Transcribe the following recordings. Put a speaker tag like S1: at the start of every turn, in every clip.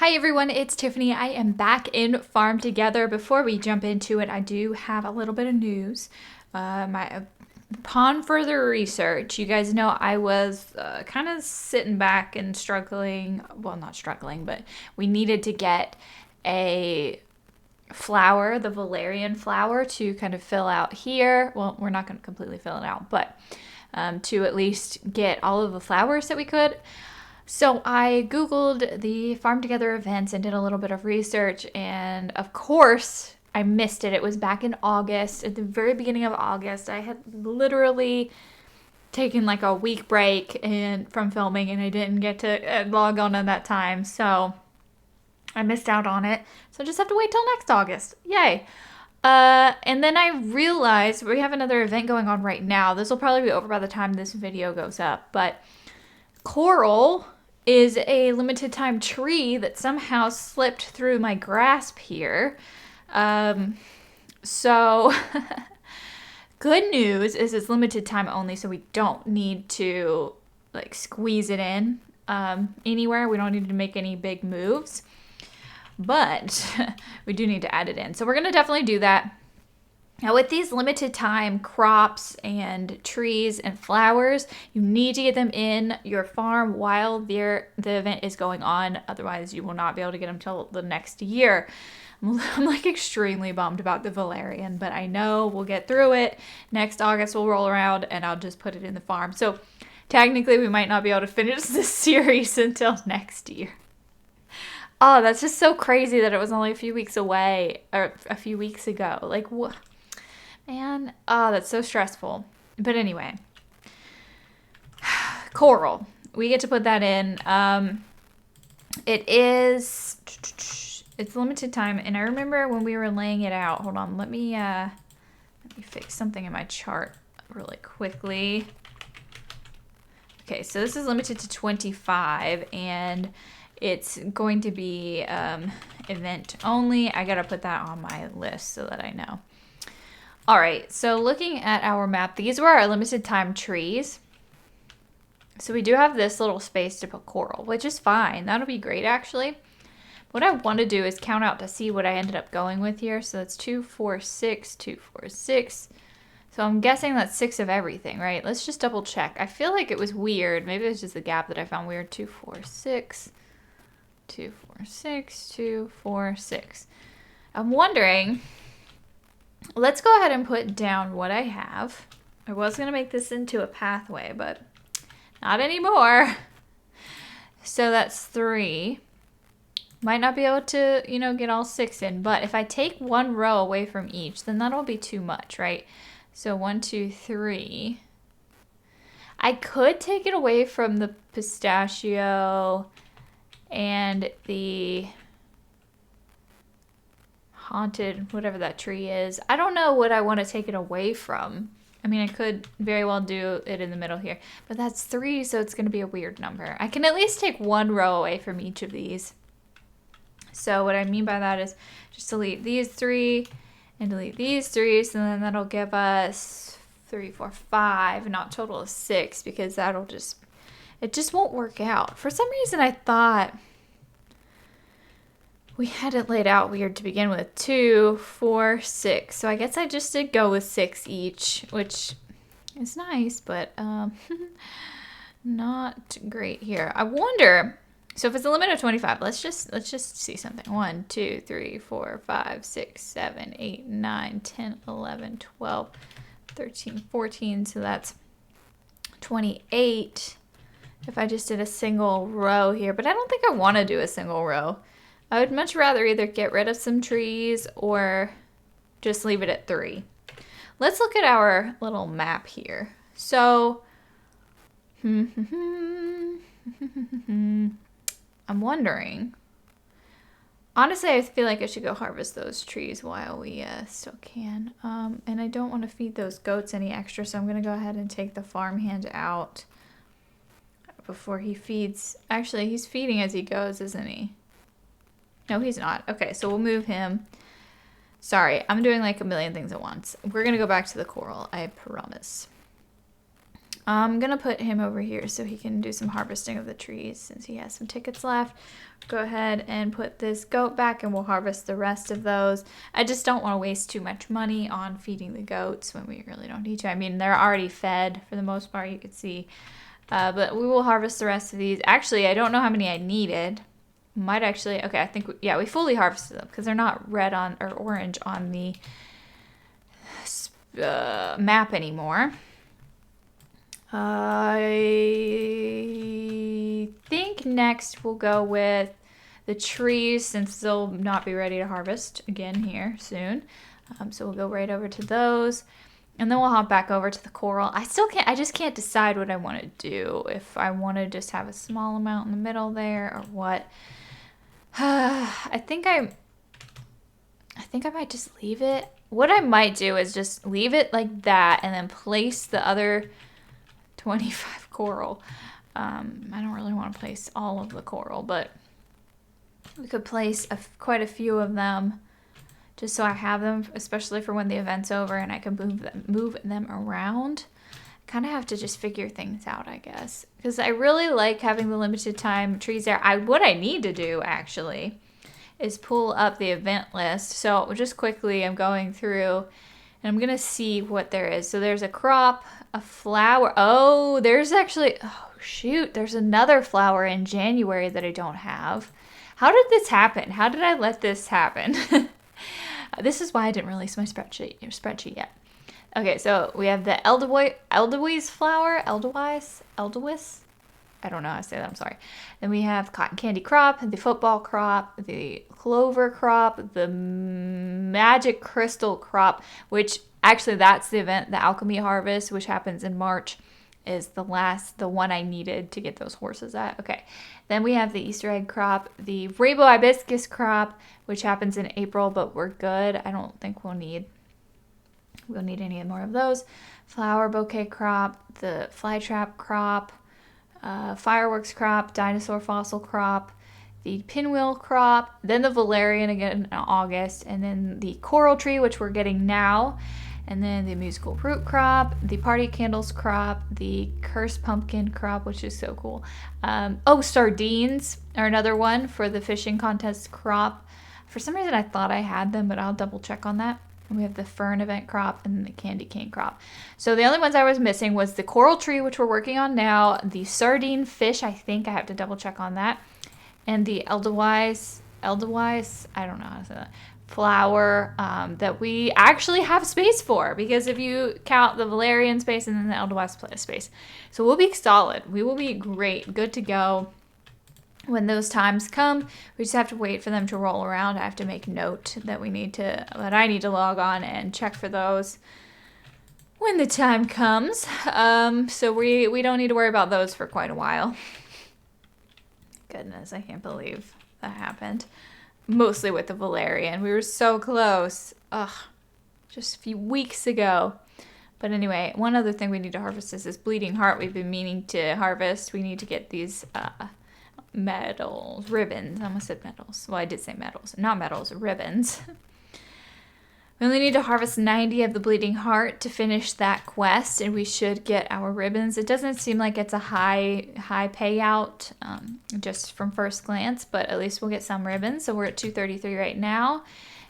S1: Hi everyone, it's Tiffany. I am back in Farm Together. Before we jump into it, I do have a little bit of news. Upon further research, you guys know I was kind of sitting back and struggling. Well, not struggling, but we needed to get a flower, the valerian flower, to kind of fill out here. Well, we're not going to completely fill it out, but to at least get all of the flowers that we could. So I Googled the Farm Together events and did a little bit of research, and of course I missed it. It was back in August, at the very beginning of August. I had literally taken like a week break from filming, and I didn't get to log on at that time, so I missed out on it. So I just have to wait till next August. Yay! And then I realized we have another event going on right now. This will probably be over by the time this video goes up, but coral is a limited time tree that somehow slipped through my grasp here. So good news is it's limited time only, so we don't need to like squeeze it in anywhere. We don't need to make any big moves, but we do need to add it in. So we're gonna definitely do that. Now with these limited time crops and trees and flowers, you need to get them in your farm while the event is going on. Otherwise you will not be able to get them till the next year. I'm like extremely bummed about the valerian, but I know we'll get through it. Next August will roll around and I'll just put it in the farm. So technically we might not be able to finish this series until next year. Oh, that's just so crazy that it was only a few weeks away, or a few weeks ago. Like, what? Man, oh, that's so stressful. But anyway, coral. We get to put that in. It's limited time, and I remember when we were laying it out. Hold on, let me fix something in my chart really quickly. Okay, so this is limited to 25, and it's going to be event only. I gotta put that on my list so that I know. All right, so looking at our map, these were our limited time trees. So we do have this little space to put coral, which is fine. That'll be great, actually. What I want to do is count out to see what I ended up going with here. So that's 2, 4, 6, 2, 4, 6. So I'm guessing that's 6 of everything, right? Let's just double check. I feel like it was weird. Maybe it was just the gap that I found weird. 2, 4, 6, 2, 4, 6, 2, 4, 6. I'm wondering... Let's go ahead and put down what I have. I was going to make this into a pathway, but not anymore. So that's 3. Might not be able to, get all 6 in, but if I take one row away from each, then that'll be too much, right? So 1, 2, 3. I could take it away from the pistachio and the haunted, whatever that tree is. I don't know what I want to take it away from. I mean, I could very well do it in the middle here, but that's 3, so it's going to be a weird number. I can at least take one row away from each of these. So what I mean by that is just delete these 3 and delete these 3, so then that'll give us 3, 4, 5, not a total of 6, because it just won't work out. For some reason I thought we had it laid out weird to begin with. 2, 4, 6. So I guess I just did go with 6 each, which is nice, but not great here. I wonder, so if it's a limit of 25, let's just see something. 1, 2, 3, 4, 5, 6, 7, 8, 9, 10, 11, 12, 13, 14. So that's 28 if I just did a single row here. But I don't think I want to do a single row. I would much rather either get rid of some trees or just leave it at 3. Let's look at our little map here. So, I'm wondering. Honestly, I feel like I should go harvest those trees while we still can. And I don't want to feed those goats any extra, so I'm going to go ahead and take the farmhand out before he feeds. Actually, he's feeding as he goes, isn't he? No, he's not. Okay, so we'll move him. Sorry, I'm doing like a million things at once. We're going to go back to the coral, I promise. I'm gonna put him over here so he can do some harvesting of the trees since he has some tickets left. Go ahead and put this goat back and we'll harvest the rest of those. I just don't want to waste too much money on feeding the goats when we really don't need to. I mean, they're already fed for the most part, you can see. But we will harvest the rest of these. Actually, I don't know how many I needed. Might actually, okay, I think, yeah, we fully harvested them because they're not red on or orange on the map anymore. I think next we'll go with the trees since they'll not be ready to harvest again here soon. So we'll go right over to those. And then we'll hop back over to the coral. I just can't decide what I want to do. If I want to just have a small amount in the middle there or what. I think I might just leave it. What I might do is just leave it like that and then place the other 25 coral. I don't really want to place all of the coral, but we could place quite a few of them just so I have them, especially for when the event's over and I can move them around. Kind of have to just figure things out, I guess, because I really like having the limited time trees there. What I need to do actually is pull up the event list. So just quickly, I'm going through and I'm gonna see what there is. So there's a crop, a flower. Oh, there's actually, oh shoot, there's another flower in January that I don't have. How did this happen? How did I let this happen? This is why I didn't release my spreadsheet yet. Okay, so we have the Edelweiss flower, Edelweiss. I don't know how to say that, I'm sorry. Then we have cotton candy crop, the football crop, the clover crop, the magic crystal crop, which actually that's the event, the alchemy harvest, which happens in March, is the one I needed to get those horses at. Okay, then we have the Easter egg crop, the rainbow hibiscus crop, which happens in April, but we're good. I don't think we'll need any more of those. Flower bouquet crop, the flytrap crop, fireworks crop, dinosaur fossil crop, the pinwheel crop, then the valerian again in August, and then the coral tree, which we're getting now, and then the musical fruit crop, the party candles crop, the cursed pumpkin crop, which is so cool. Sardines are another one for the fishing contest crop. For some reason I thought I had them, but I'll double check on that. And we have the fern event crop and the candy cane crop. So the only ones I was missing was the coral tree, which we're working on now, the sardine fish, I think I have to double check on that, and the Edelweiss, I don't know how to say that, flower that we actually have space for, because if you count the valerian space and then the Edelweiss space. So we'll be solid. We will be great, good to go. When those times come, we just have to wait for them to roll around. I have to make note that I need to log on and check for those when the time comes. So we don't need to worry about those for quite a while. Goodness, I can't believe that happened. Mostly with the valerian. We were so close. Just a few weeks ago. But anyway, one other thing we need to harvest is this bleeding heart we've been meaning to harvest. We need to get these ribbons. I almost said medals. Well, I did say medals. Not medals, ribbons. We only need to harvest 90 of the bleeding heart to finish that quest, and we should get our ribbons. It doesn't seem like it's a high payout just from first glance, but at least we'll get some ribbons. So we're at 233 right now,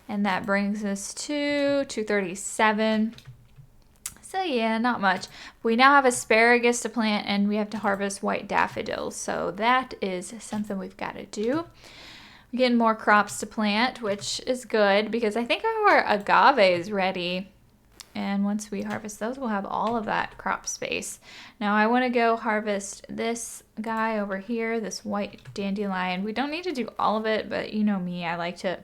S1: and that brings us to 237. So yeah, not much. We now have asparagus to plant, and we have to harvest white daffodils. So that is something we've got to do. We're getting more crops to plant, which is good because I think our agave is ready. And once we harvest those, we'll have all of that crop space. Now I want to go harvest this guy over here, this white dandelion. We don't need to do all of it, but you know me, I like to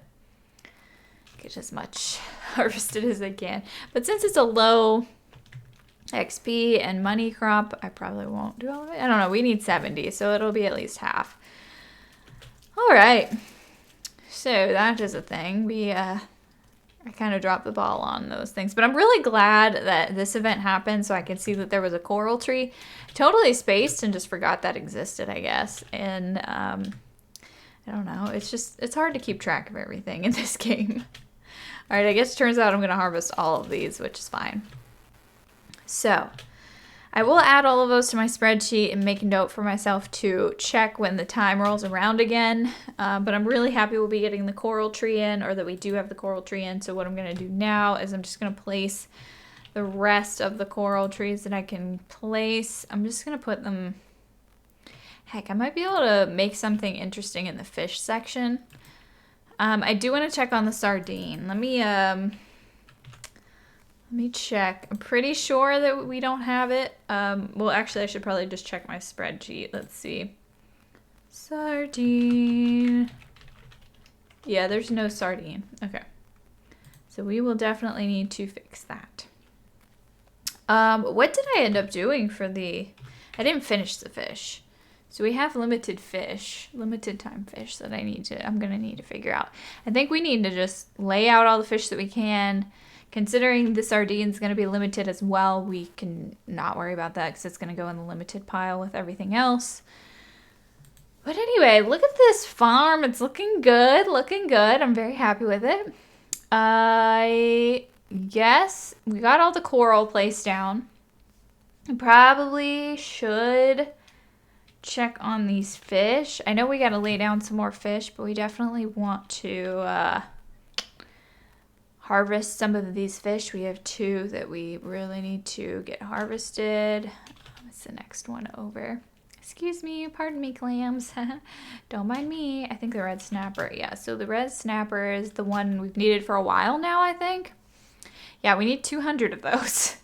S1: get as much harvested as I can. But since it's a low XP and money crop, I probably won't do all of it. I don't know. We need 70, so it'll be at least half. All right. So that is a thing. I kind of dropped the ball on those things, but I'm really glad that this event happened so I could see that there was a coral tree. Totally spaced and just forgot that existed, I guess. And I don't know. It's hard to keep track of everything in this game. All right. I guess it turns out I'm going to harvest all of these, which is fine. So I will add all of those to my spreadsheet and make a note for myself to check when the time rolls around again. But I'm really happy we'll be getting the coral tree in, or that we do have the coral tree in. So what I'm going to do now is I'm just going to place the rest of the coral trees that I can place. I'm just going to put them... Heck, I might be able to make something interesting in the fish section. I do want to check on the sardine. Let me check. I'm pretty sure that we don't have it. Well, actually, I should probably just check my spreadsheet. Let's see. Sardine. Yeah, there's no sardine. Okay. So we will definitely need to fix that. What did I end up doing for the... I didn't finish the fish. So we have limited time fish that I'm going to need to figure out. I think we need to just lay out all the fish that we can. Considering the sardines going to be limited as well, we can not worry about that because it's going to go in the limited pile with everything else. But anyway, look at this farm. It's looking good, I'm very happy with it. I guess we got all the coral placed down. I probably should check on these fish. I know we got to lay down some more fish, but we definitely want to harvest some of these fish. We have 2 that we really need to get harvested. What's the next one over? Excuse me, pardon me, clams. Don't mind me. I think the red snapper. Yeah, so the red snapper is the one we've needed for a while now, I think. Yeah, we need 200 of those.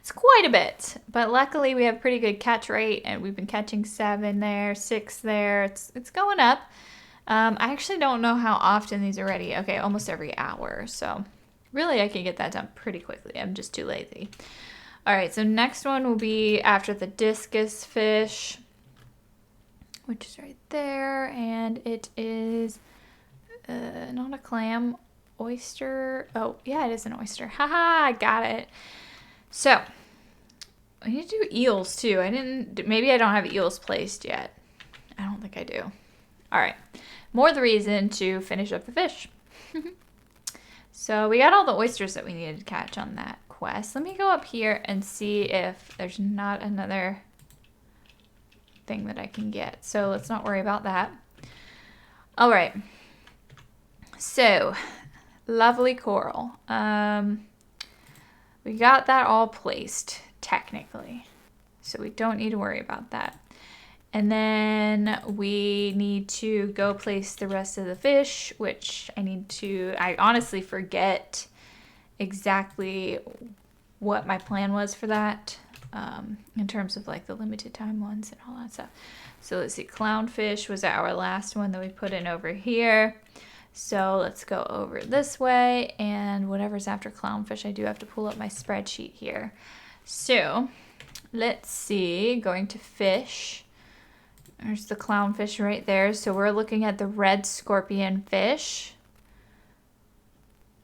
S1: It's quite a bit, but luckily we have pretty good catch rate, and we've been catching 7 there, 6 there. It's going up. I actually don't know how often these are ready. Okay, almost every hour, so really I can get that done pretty quickly. I'm just too lazy. All right, so next one will be after the discus fish, which is right there, and it is not a clam, oyster. Oh, yeah, it is an oyster. Haha, I got it. So, I need to do eels too. Maybe I don't have eels placed yet. I don't think I do. All right, more the reason to finish up the fish. So we got all the oysters that we needed to catch on that quest. Let me go up here and see if there's not another thing that I can get. So let's not worry about that. All right. So, lovely coral. We got that all placed, technically. So we don't need to worry about that. And then we need to go place the rest of the fish, which I honestly forget exactly what my plan was for that, in terms of like the limited time ones and all that stuff. So let's see, clownfish was our last one that we put in over here. So let's go over this way, and whatever's after clownfish, I do have to pull up my spreadsheet here. So let's see, going to fish. There's the clownfish right there. So we're looking at the red scorpion fish.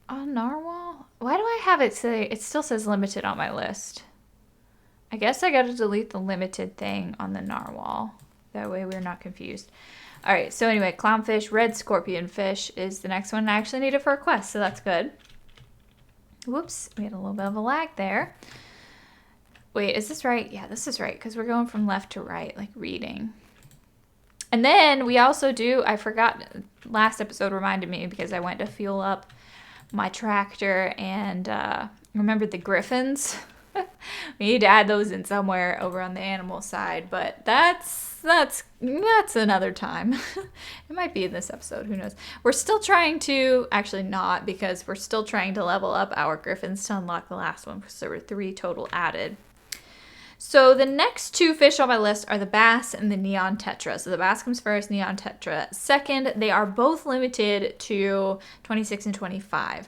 S1: Oh, narwhal? Why do I have it say, it still says limited on my list? I guess I got to delete the limited thing on the narwhal. That way we're not confused. All right, so anyway, clownfish, red scorpion fish is the next one. I actually need it for a quest, so that's good. Whoops, we had a little bit of a lag there. Wait, is this right? Yeah, this is right, because we're going from left to right, like reading. And then we also do, I forgot, last episode reminded me because I went to fuel up my tractor and remembered the griffins. We need to add those in somewhere over on the animal side, but that's another time. It might be in this episode, who knows. We're still trying to, actually not, because we're still trying to level up our griffins to unlock the last one, because there were 3 total added. So the next 2 fish on my list are the bass and the neon tetra. So the bass comes first, neon tetra second. They are both limited to 26 and 25.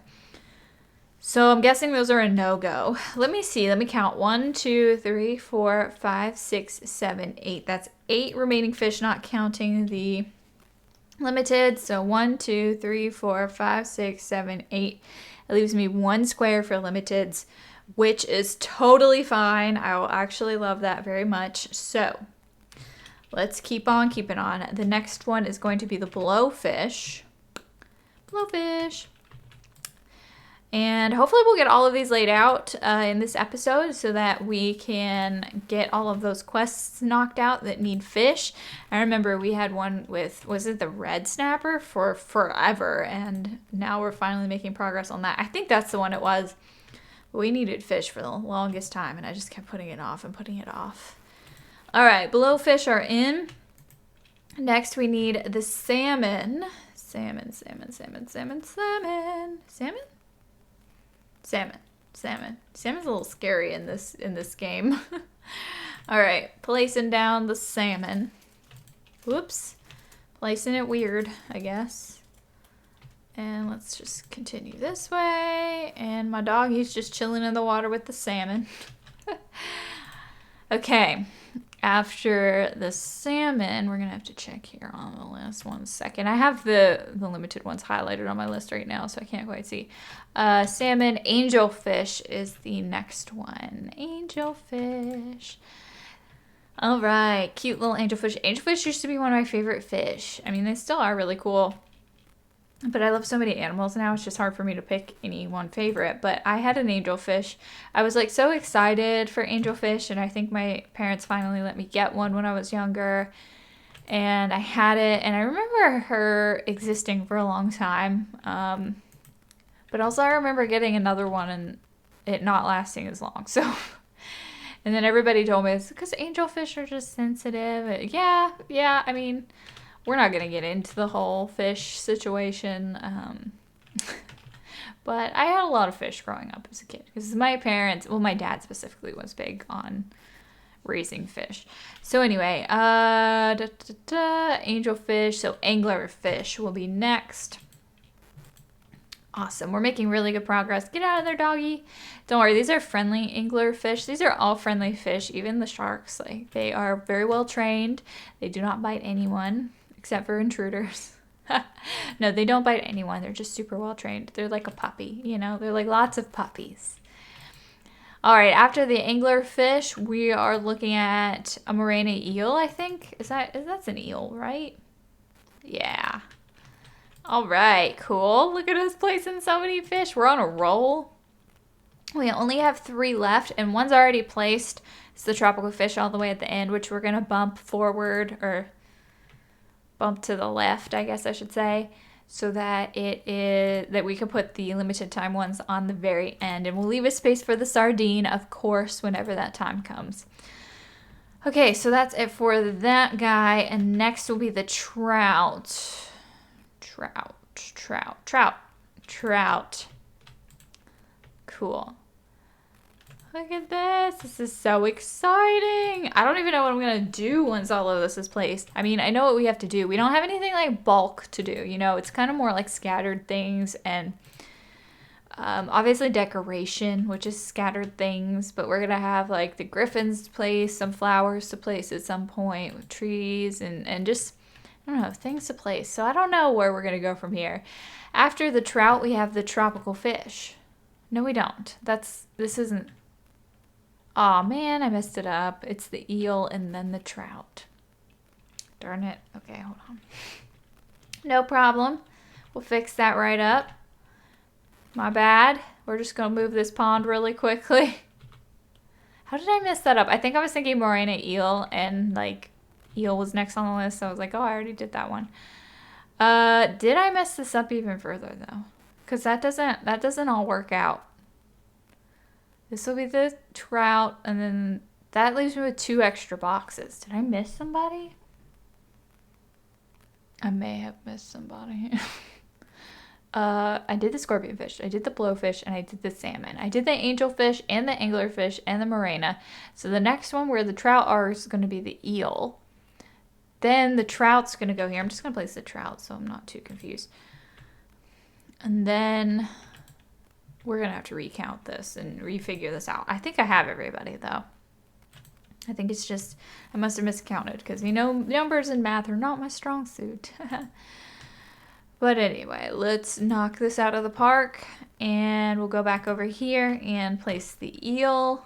S1: So I'm guessing those are a no-go. Let me see. Let me count. 1, 2, 3, 4, 5, 6, 7, 8. That's 8 remaining fish, not counting the limited. So 1, 2, 3, 4, 5, 6, 7, 8. It leaves me 1 square for limiteds, which is totally fine. I will actually love that very much. So let's keep on keeping on. The next one is going to be the blowfish. Blowfish. And hopefully we'll get all of these laid out in this episode so that we can get all of those quests knocked out that need fish. I remember we had one with, was it the red snapper, for forever, and now we're finally making progress on that. I think that's the one it was. We needed fish for the longest time, and I just kept putting it off and putting it off. All right, blowfish are in. Next we need the salmon. Salmon. Salmon's a little scary in this game. All right, placing down the salmon. Whoops. Placing it weird, I guess. And let's just continue this way. And my dog, he's just chilling in the water with the salmon. Okay. After the salmon, we're going to have to check here on the list 1 second. I have the limited ones highlighted on my list right now, so I can't quite see. Salmon, angelfish is the next one. Angelfish. All right, cute little angelfish. Angelfish used to be one of my favorite fish. I mean, they still are really cool. But I love so many animals now, it's just hard for me to pick any one favorite. But I had an angelfish. I was like so excited for angelfish, and I think my parents finally let me get one when I was younger. And I had it, and I remember her existing for a long time. But also I remember getting another one and it not lasting as long. So, and then everybody told me it's because angelfish are just sensitive. Yeah, I mean, we're not going to get into the whole fish situation, but I had a lot of fish growing up as a kid because my parents, well, my dad specifically was big on raising fish. So anyway, angelfish, so anglerfish will be next. Awesome. We're making really good progress. Get out of there, doggy. Don't worry. These are friendly anglerfish. These are all friendly fish, even the sharks. Like, they are very well trained. They do not bite anyone. Except for intruders. No, they don't bite anyone. They're just super well trained. They're like a puppy, you know? They're like lots of puppies. All right, after the anglerfish, we are looking at a moraine eel, I think. That's an eel, right? Yeah. All right, cool. Look at us placing so many fish. We're on a roll. We only have 3 left, and one's already placed. It's the tropical fish all the way at the end, which we're going to bump forward, or bump to the left, I guess I should say, so that we can put the limited time ones on the very end, and we'll leave a space for the sardine, of course, whenever that time comes. Okay, so that's it for that guy, and next will be the trout. Trout. Cool. Look at this. This is so exciting. I don't even know what I'm going to do once all of this is placed. I mean, I know what we have to do. We don't have anything like bulk to do, you know. It's kind of more like scattered things and obviously decoration, which is scattered things. But we're going to have like the griffins to place, some flowers to place at some point with trees and just, I don't know, things to place. So I don't know where we're going to go from here. After the trout, we have the tropical fish. No, we don't. This isn't. Aw, man, I messed it up. It's the eel and then the trout. Darn it. Okay, hold on. No problem. We'll fix that right up. My bad. We're just going to move this pond really quickly. How did I mess that up? I think I was thinking moraine eel, and, like, eel was next on the list. So I was like, oh, I already did that one. Did I mess this up even further, though? Because that doesn't all work out. This will be the trout, and then that leaves me with 2 extra boxes. Did I miss somebody? I may have missed somebody. I did the scorpionfish, I did the blowfish, and I did the salmon. I did the angelfish and the anglerfish and the moraine. So the next one where the trout are is going to be the eel. Then the trout's going to go here. I'm just going to place the trout so I'm not too confused. And then we're going to have to recount this and refigure this out. I think I have everybody, though. I think it's just, I must have miscounted because, you know, numbers and math are not my strong suit. But anyway, let's knock this out of the park, and we'll go back over here and place the eel.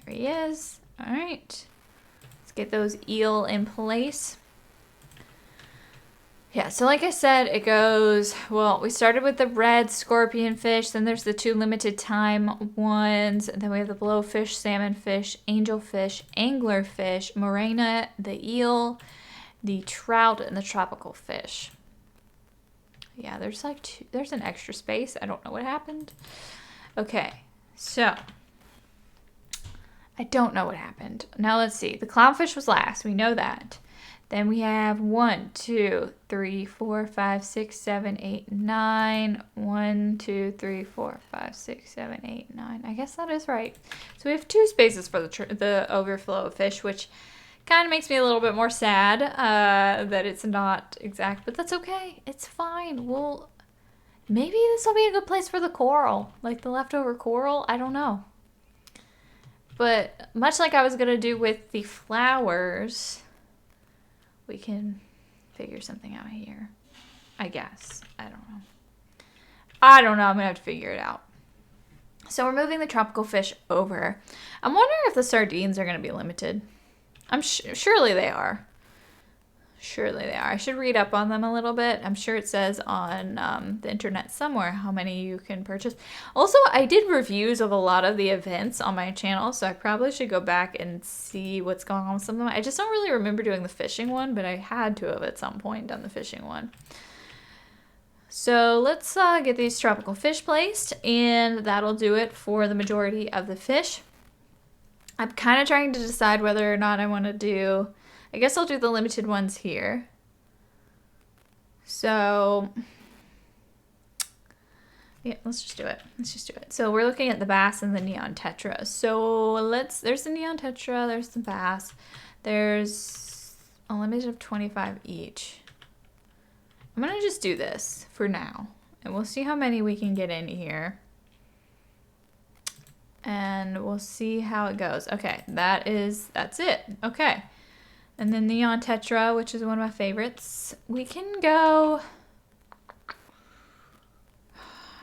S1: There he is. All right. Let's get those eel in place. Yeah, so like I said, it goes, well, we started with the red scorpion fish, then there's the 2 limited time ones, and then we have the blowfish, salmonfish, angelfish, anglerfish, morena, the eel, the trout, and the tropical fish. Yeah, there's like there's an extra space. I don't know what happened. Okay, so I don't know what happened. Now let's see. The clownfish was last. We know that. Then we have 1, 2, 3, 4, 5, 6, 7, 8, 9. 1, 2, 3, 4, 5, 6, 7, 8, 9. I guess that is right. So we have 2 spaces for the overflow of fish, which kind of makes me a little bit more sad that it's not exact, but that's okay. It's fine. Maybe this will be a good place for the coral, like the leftover coral. I don't know. But much like I was going to do with the flowers, we can figure something out here. I guess. I don't know. I'm going to have to figure it out. So we're moving the tropical fish over. I'm wondering if the sardines are going to be limited. Surely they are. Surely they are. I should read up on them a little bit. I'm sure it says on the internet somewhere how many you can purchase. Also, I did reviews of a lot of the events on my channel, so I probably should go back and see what's going on with some of them. I just don't really remember doing the fishing one, but I had to have at some point done the fishing one. So let's get these tropical fish placed, and that'll do it for the majority of the fish. I'm kind of trying to decide whether or not I want to do... I guess I'll do the limited ones here. So, yeah, let's just do it. So we're looking at the bass and the neon tetra. So there's the neon tetra, there's the bass. There's a limit of 25 each. I'm going to just do this for now. And we'll see how many we can get in here. And we'll see how it goes. Okay, that's it. Okay. And then Neon Tetra, which is one of my favorites. We can go...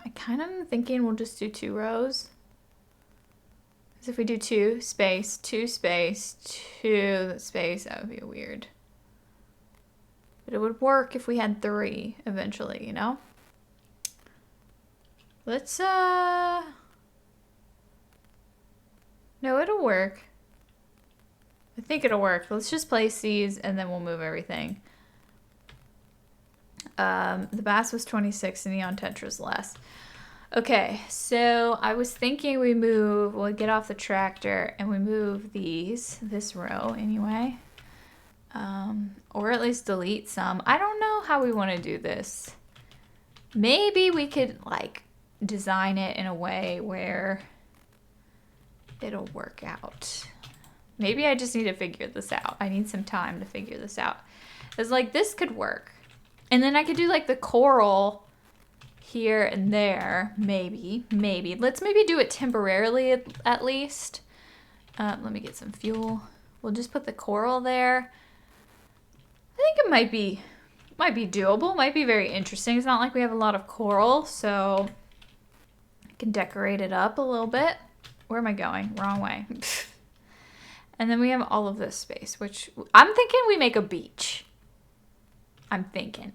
S1: I kind of am thinking we'll just do 2 rows. Because if we do 2 space, 2 space, 2 space, that would be weird. But it would work if we had 3 eventually, you know? Let's, No, it'll work. I think it'll work. Let's just place these and then we'll move everything. The bass was 26 and Neon Tetra's less. Okay, so I was thinking we'll get off the tractor and we move this row anyway. Or at least delete some. I don't know how we want to do this. Maybe we could like design it in a way where it'll work out. Maybe I just need to figure this out. I need some time to figure this out. It's like this could work. And then I could do like the coral here and there. Maybe. Let's maybe do it temporarily at least. Let me get some fuel. We'll just put the coral there. I think it might be doable. Might be very interesting. It's not like we have a lot of coral, so I can decorate it up a little bit. Where am I going? Wrong way. And then we have all of this space, which I'm thinking we make a beach. I'm thinking.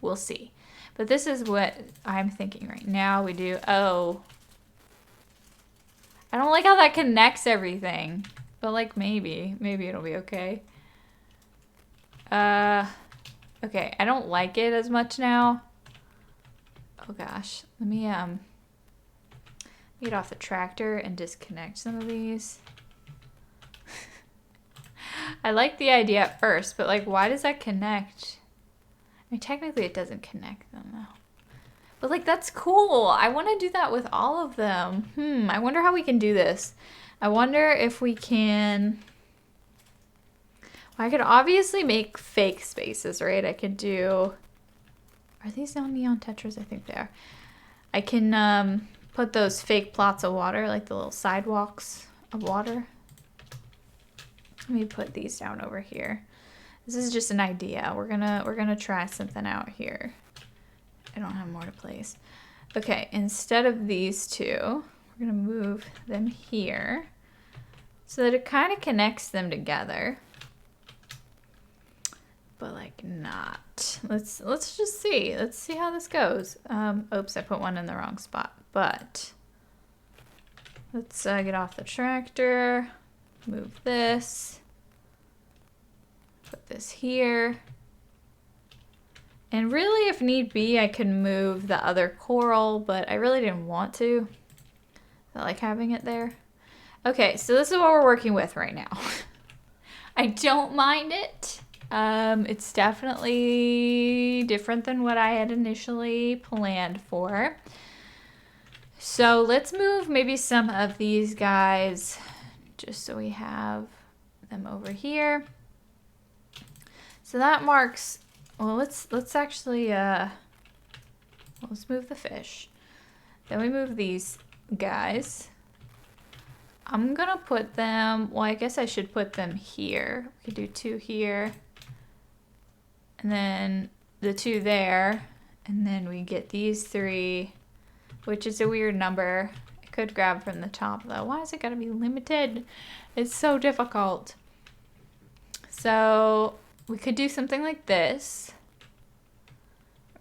S1: We'll see. But this is what I'm thinking right now. We do, I don't like how that connects everything. But like maybe it'll be okay. Okay, I don't like it as much now. Oh gosh, let me get off the tractor and disconnect some of these. I like the idea at first, but like, why does that connect? I mean, technically it doesn't connect them though. But like, that's cool. I want to do that with all of them. I wonder how we can do this. I wonder if we can... Well, I could obviously make fake spaces, right? I could do... Are these not neon tetras? I think they are. I can put those fake plots of water, like the little sidewalks of water. Let me put these down over here. This is just an idea. We're gonna try something out here. I don't have more to place. Okay, instead of these two, we're gonna move them here so that it kind of connects them together. but like not. Let's just see. Let's see how this goes. Oops, I put one in the wrong spot. But let's get off the tractor. Move this. Put this here. And really, if need be, I could move the other coral, but I really didn't want to. I like having it there. Okay, so this is what we're working with right now. I don't mind it. It's definitely different than what I had initially planned for. So let's move maybe some of these guys just so we have them over here. So that marks, well, let's actually, let's move the fish. Then we move these guys. I'm gonna put them, well, I guess I should put them here. We could do 2 here. And then the 2 there. And then we get these 3, which is a weird number. I could grab from the top though. Why is it gotta be limited? It's so difficult. So we could do something like this.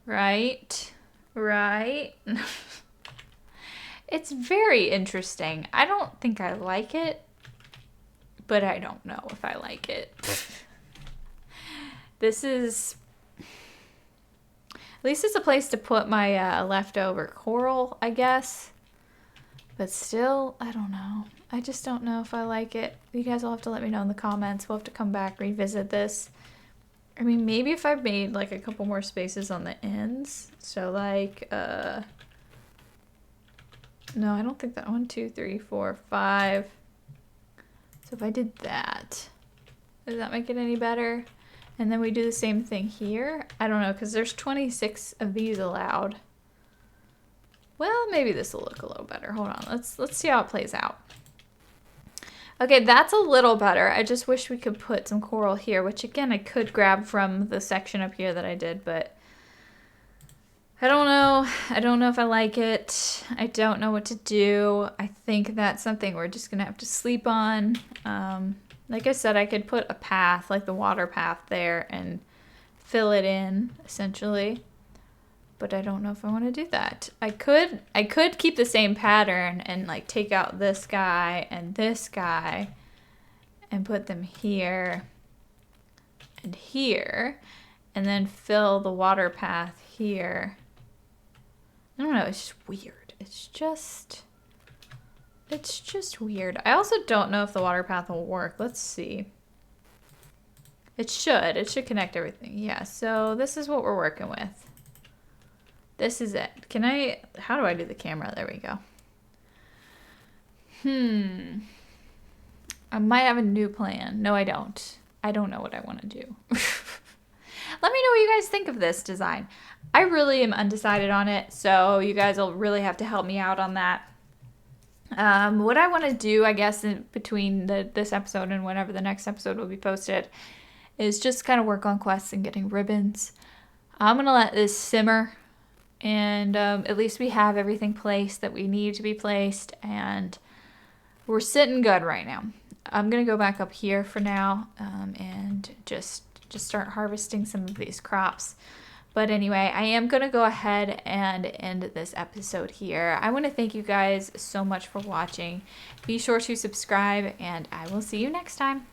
S1: Right? Right? It's very interesting. I don't think I like it, but I don't know if I like it. This is, at least it's a place to put my leftover coral, I guess. But still, I don't know. I just don't know if I like it. You guys will have to let me know in the comments. We'll have to come back, revisit this. I mean, maybe if I made like a couple more spaces on the ends. So like, no, I don't think that 1, 2, 3, 4, 5. So if I did that, does that make it any better? And then we do the same thing here. I don't know, because there's 26 of these allowed. Well, maybe this will look a little better. Hold on, let's see how it plays out. Okay, that's a little better. I just wish we could put some coral here, which again, I could grab from the section up here that I did, but I don't know. I don't know if I like it. I don't know what to do. I think that's something we're just gonna have to sleep on. Like I said, I could put a path, like the water path there, and fill it in, essentially. But I don't know if I want to do that. I could keep the same pattern and like take out this guy and put them here and here, and then fill the water path here. I don't know, it's just weird. It's just weird. I also don't know if the water path will work. Let's see. It should connect everything. Yeah, so this is what we're working with. This is it. How do I do the camera? There we go. I might have a new plan. No, I don't. I don't know what I want to do. Let me know what you guys think of this design. I really am undecided on it, so you guys will really have to help me out on that. What I want to do, I guess, in between this episode and whenever the next episode will be posted, is just kind of work on quests and getting ribbons. I'm going to let this simmer, and at least we have everything placed that we need to be placed, and we're sitting good right now. I'm going to go back up here for now and just start harvesting some of these crops. But anyway, I am going to go ahead and end this episode here. I want to thank you guys so much for watching. Be sure to subscribe, and I will see you next time.